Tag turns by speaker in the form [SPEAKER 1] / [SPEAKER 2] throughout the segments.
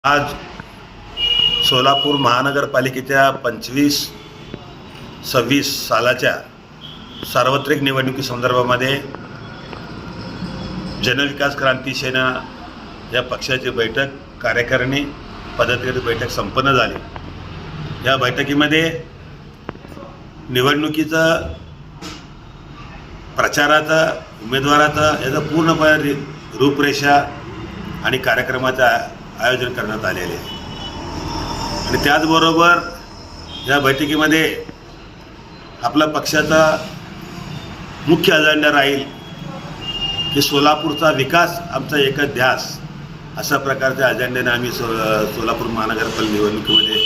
[SPEAKER 1] आज सोलापूर महानगरपालिकेच्या 25-26 सालाच्या सार्वत्रिक निवडणुकीसंदर्भामध्ये जनविकास क्रांती सेना या पक्षाची बैठक कार्यकारिणी पदाधिकारी बैठक संपन्न झाली। या बैठकीमध्ये निवडणुकीचा प्रचाराचा उमेदवाराचा याचा पूर्णपणे रूपरेषा आणि कार्यक्रमाचं आयोजन करण्यात आलेले आहे। आणि त्याचबरोबर या बैठकीमध्ये आपला पक्षाचा मुख्य अजेंडा राहील की सोलापूरचा विकास आमचा एकच ध्यास अशा प्रकारच्या अजेंड्याने आम्ही सोलापूर महानगरपालिका निवडणुकीमध्ये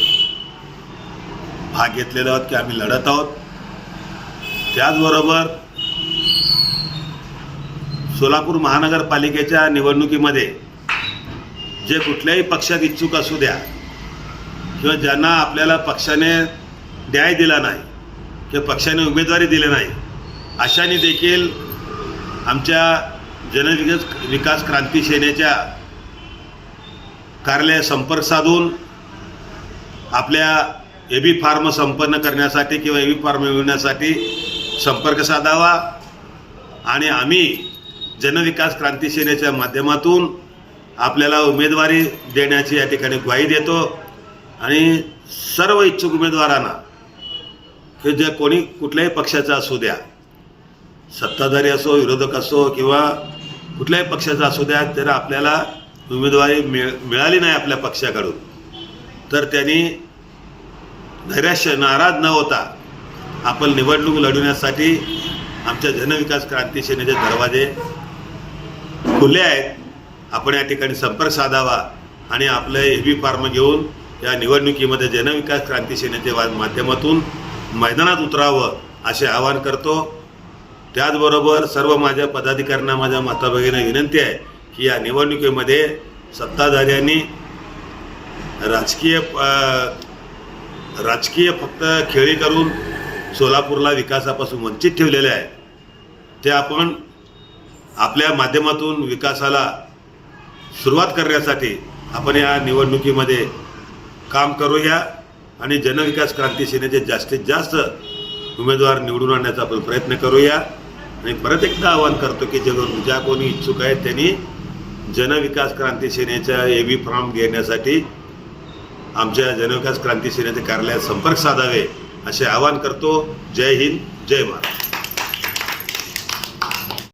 [SPEAKER 1] भाग घेतलेला आहोत की आम्ही लढत आहोत। त्याचबरोबर सोलापूर महानगरपालिकेच्या निवडणुकीमध्ये जे कुठल्याही पक्षात इच्छुक असू द्या किंवा ज्यांना आपल्याला पक्षाने न्याय दिला नाही किंवा पक्षाने उमेदवारी दिली नाही अशांनी देखील आमच्या जनविकास क्रांती सेनेच्या कार्यालयात संपर्क साधून आपल्या एबी फॉर्म संपन्न करण्यासाठी किंवा एबी फॉर्म मिळवण्यासाठी संपर्क साधावा आणि आम्ही जनविकास क्रांती सेनेच्या माध्यमातून आपल्याला उमेदवारी देण्याची या ठिकाणी ग्वाही देतो। आणि सर्व इच्छुक उमेदवारांना की जे कोणी कुठल्याही पक्षाचा असू द्या, सत्ताधारी असो, विरोधक असो किंवा कुठल्याही पक्षाचा असू द्या, जर आपल्याला उमेदवारी मिळाली नाही आपल्या पक्षाकडून तर त्यांनी नैराश्य नाराज न होता आपण निवडणूक लढवण्यासाठी आमच्या जनविकास क्रांती सेनेचे दरवाजे खुले आहेत। आपण या ठिकाणी संपर्क साधावा आणि आपले एबी फॉर्म घेऊन या निवडणुकीमध्ये जनविकास क्रांती सेनेच्या माध्यमातून मैदानात उतरावं असे आवाहन करतो। त्याचबरोबर सर्व माझ्या पदाधिकाऱ्यांना माझ्या माताभगिनींना विनंती आहे की या निवडणुकीमध्ये सत्ताधाऱ्यांनी राजकीय फक्त खेळी करून सोलापूरला विकासापासून वंचित ठेवलेले आहे, ते आपण आपल्या माध्यमातून विकासाला सुरुवात करण्यासाठी आपण या निवडणुकीमध्ये काम करूया आणि जनविकास क्रांती सेनेचे जास्तीत जास्त उमेदवार निवडून आणण्याचा आपण प्रयत्न करूया। आणि परत एकदा आवाहन करतो की ज्या कोणी इच्छुक आहेत त्यांनी जनविकास क्रांती सेनेच्या एबी फॉर्म घेण्यासाठी आमच्या जनविकास क्रांती सेनेच्या कार्यालयात संपर्क साधावे असे आवाहन करतो। जय हिंद, जय महाराष्ट्र।